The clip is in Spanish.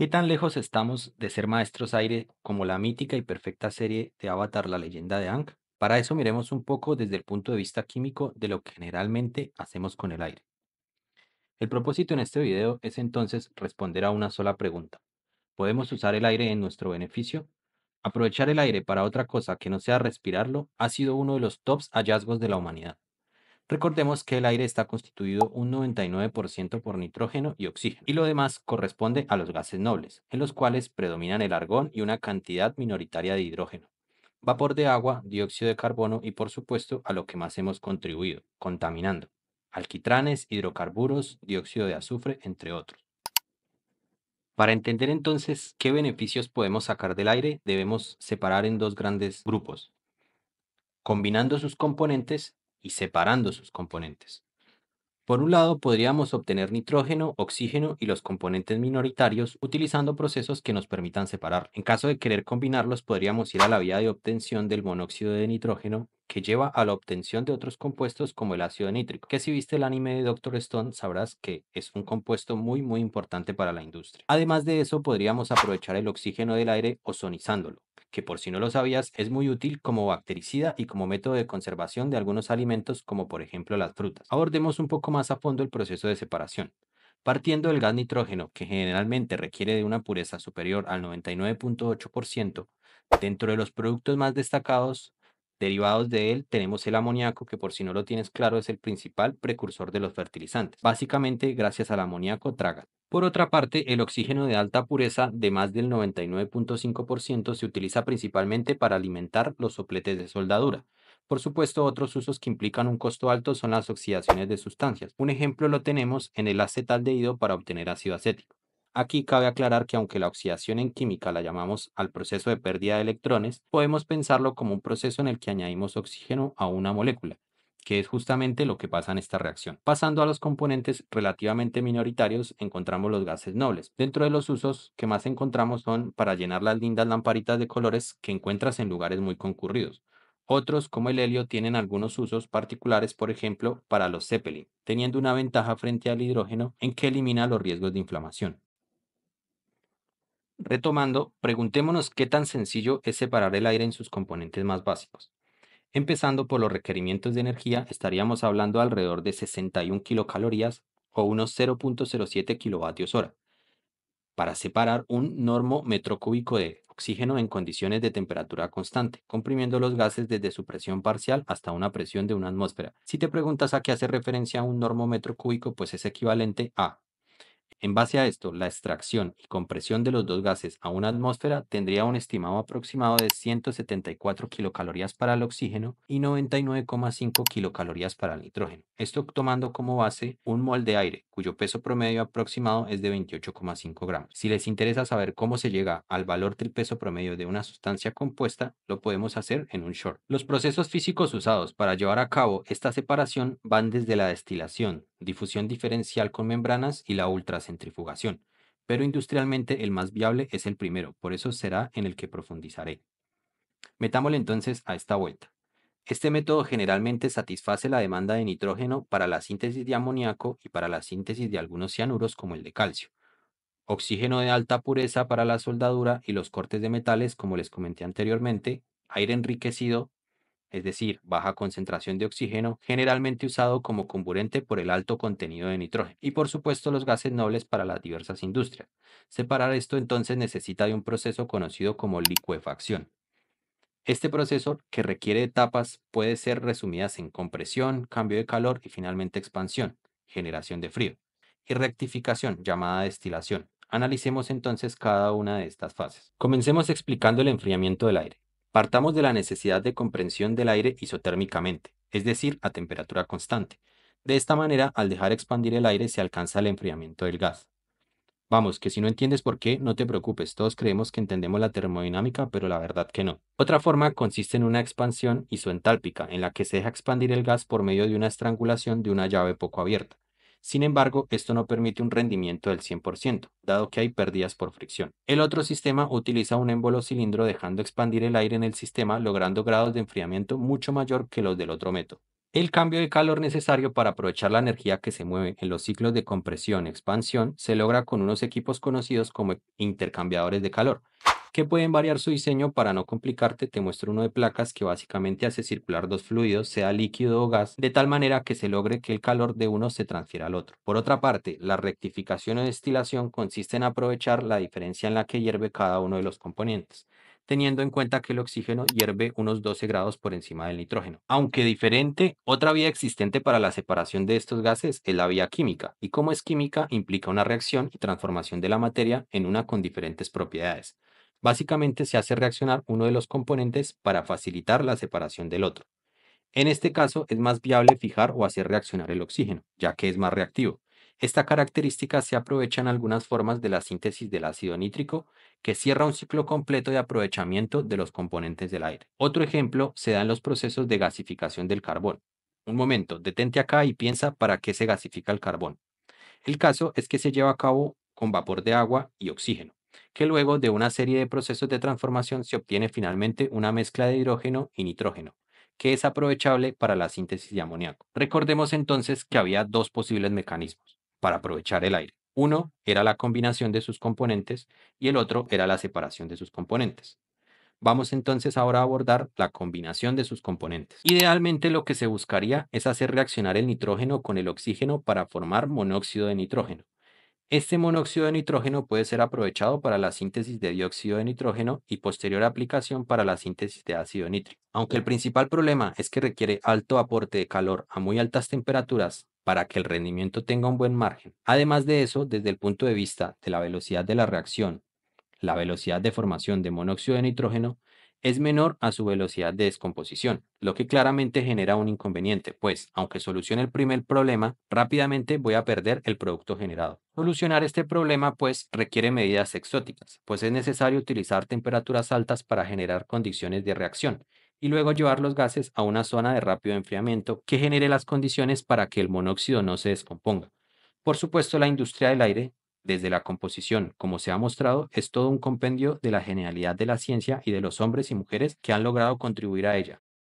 ¿Qué tan lejos estamos de ser maestros aire como la mítica y perfecta serie de Avatar, la leyenda de Aang? Para eso miremos un poco desde el punto de vista químico de lo que generalmente hacemos con el aire. El propósito en este video es entonces responder a una sola pregunta. ¿Podemos usar el aire en nuestro beneficio? Aprovechar el aire para otra cosa que no sea respirarlo ha sido uno de los tops hallazgos de la humanidad. Recordemos que el aire está constituido un 99% por nitrógeno y oxígeno, y lo demás corresponde a los gases nobles, en los cuales predominan el argón y una cantidad minoritaria de hidrógeno, vapor de agua, dióxido de carbono y por supuesto a lo que más hemos contribuido, contaminando, alquitranes, hidrocarburos, dióxido de azufre, entre otros. Para entender entonces qué beneficios podemos sacar del aire, debemos separar en dos grandes grupos, combinando sus componentes y separando sus componentes. Por un lado, podríamos obtener nitrógeno, oxígeno y los componentes minoritarios utilizando procesos que nos permitan separar. En caso de querer combinarlos, podríamos ir a la vía de obtención del monóxido de nitrógeno, que lleva a la obtención de otros compuestos como el ácido nítrico, que si viste el anime de Doctor Stone sabrás que es un compuesto muy importante para la industria. Además de eso, podríamos aprovechar el oxígeno del aire ozonizándolo, que por si no lo sabías es muy útil como bactericida y como método de conservación de algunos alimentos como por ejemplo las frutas. Abordemos un poco más a fondo el proceso de separación. Partiendo del gas nitrógeno, que generalmente requiere de una pureza superior al 99.8%, dentro de los productos más destacados derivados de él tenemos el amoníaco, que por si no lo tienes claro es el principal precursor de los fertilizantes. Básicamente, gracias al amoníaco tragas. Por otra parte, el oxígeno de alta pureza de más del 99.5% se utiliza principalmente para alimentar los sopletes de soldadura. Por supuesto, otros usos que implican un costo alto son las oxidaciones de sustancias. Un ejemplo lo tenemos en el acetaldehído para obtener ácido acético. Aquí cabe aclarar que aunque la oxidación en química la llamamos al proceso de pérdida de electrones, podemos pensarlo como un proceso en el que añadimos oxígeno a una molécula, que es justamente lo que pasa en esta reacción. Pasando a los componentes relativamente minoritarios, encontramos los gases nobles. Dentro de los usos que más encontramos son para llenar las lindas lamparitas de colores que encuentras en lugares muy concurridos. Otros, como el helio, tienen algunos usos particulares, por ejemplo, para los Zeppelin, teniendo una ventaja frente al hidrógeno en que elimina los riesgos de inflamación. Retomando, preguntémonos qué tan sencillo es separar el aire en sus componentes más básicos. Empezando por los requerimientos de energía, estaríamos hablando alrededor de 61 kilocalorías o unos 0.07 kilovatios hora para separar un normo metro cúbico de oxígeno en condiciones de temperatura constante, comprimiendo los gases desde su presión parcial hasta una presión de una atmósfera. Si te preguntas a qué hace referencia un normo metro cúbico, pues es equivalente a en base a esto, la extracción y compresión de los dos gases a una atmósfera tendría un estimado aproximado de 174 kilocalorías para el oxígeno y 99,5 kilocalorías para el nitrógeno. Esto tomando como base un mol de aire, cuyo peso promedio aproximado es de 28,5 gramos. Si les interesa saber cómo se llega al valor del peso promedio de una sustancia compuesta, lo podemos hacer en un short. Los procesos físicos usados para llevar a cabo esta separación van desde la destilación, difusión diferencial con membranas y la ultracentrifugación, pero industrialmente el más viable es el primero, por eso será en el que profundizaré. Metámosle entonces a esta vuelta. Este método generalmente satisface la demanda de nitrógeno para la síntesis de amoníaco y para la síntesis de algunos cianuros como el de calcio, oxígeno de alta pureza para la soldadura y los cortes de metales como les comenté anteriormente, aire enriquecido, es decir, baja concentración de oxígeno, generalmente usado como comburente por el alto contenido de nitrógeno, y por supuesto los gases nobles para las diversas industrias. Separar esto entonces necesita de un proceso conocido como licuefacción. Este proceso, que requiere etapas, puede ser resumidas en compresión, cambio de calor y finalmente expansión, generación de frío, y rectificación, llamada destilación. Analicemos entonces cada una de estas fases. Comencemos explicando el enfriamiento del aire. Partamos de la necesidad de comprensión del aire isotérmicamente, es decir, a temperatura constante. De esta manera, al dejar expandir el aire se alcanza el enfriamiento del gas. Vamos, que si no entiendes por qué, no te preocupes, todos creemos que entendemos la termodinámica, pero la verdad que no. Otra forma consiste en una expansión isoentálpica, en la que se deja expandir el gas por medio de una estrangulación de una llave poco abierta. Sin embargo, esto no permite un rendimiento del 100%, dado que hay pérdidas por fricción. El otro sistema utiliza un émbolo cilindro dejando expandir el aire en el sistema, logrando grados de enfriamiento mucho mayor que los del otro método. El cambio de calor necesario para aprovechar la energía que se mueve en los ciclos de compresión-expansión se logra con unos equipos conocidos como intercambiadores de calor, que pueden variar su diseño. Para no complicarte, te muestro uno de placas que básicamente hace circular dos fluidos, sea líquido o gas, de tal manera que se logre que el calor de uno se transfiera al otro. Por otra parte, la rectificación o destilación consiste en aprovechar la diferencia en la que hierve cada uno de los componentes, teniendo en cuenta que el oxígeno hierve unos 12 grados por encima del nitrógeno. Aunque diferente, otra vía existente para la separación de estos gases es la vía química, y como es química, implica una reacción y transformación de la materia en una con diferentes propiedades. Básicamente se hace reaccionar uno de los componentes para facilitar la separación del otro. En este caso, es más viable fijar o hacer reaccionar el oxígeno, ya que es más reactivo. Esta característica se aprovecha en algunas formas de la síntesis del ácido nítrico, que cierra un ciclo completo de aprovechamiento de los componentes del aire. Otro ejemplo se da en los procesos de gasificación del carbón. Un momento, detente acá y piensa para qué se gasifica el carbón. El caso es que se lleva a cabo con vapor de agua y oxígeno, que luego de una serie de procesos de transformación se obtiene finalmente una mezcla de hidrógeno y nitrógeno, que es aprovechable para la síntesis de amoníaco. Recordemos entonces que había dos posibles mecanismos para aprovechar el aire. Uno era la combinación de sus componentes y el otro era la separación de sus componentes. Vamos entonces ahora a abordar la combinación de sus componentes. Idealmente lo que se buscaría es hacer reaccionar el nitrógeno con el oxígeno para formar monóxido de nitrógeno. Este monóxido de nitrógeno puede ser aprovechado para la síntesis de dióxido de nitrógeno y posterior aplicación para la síntesis de ácido nítrico. Aunque el principal problema es que requiere alto aporte de calor a muy altas temperaturas para que el rendimiento tenga un buen margen. Además de eso, desde el punto de vista de la velocidad de la reacción, la velocidad de formación de monóxido de nitrógeno es menor a su velocidad de descomposición, lo que claramente genera un inconveniente, pues, aunque solucione el primer problema, rápidamente voy a perder el producto generado. Solucionar este problema, pues, requiere medidas exóticas, pues es necesario utilizar temperaturas altas para generar condiciones de reacción y luego llevar los gases a una zona de rápido enfriamiento que genere las condiciones para que el monóxido no se descomponga. Por supuesto, la industria del aire, desde la composición, como se ha mostrado, es todo un compendio de la genialidad de la ciencia y de los hombres y mujeres que han logrado contribuir a ella.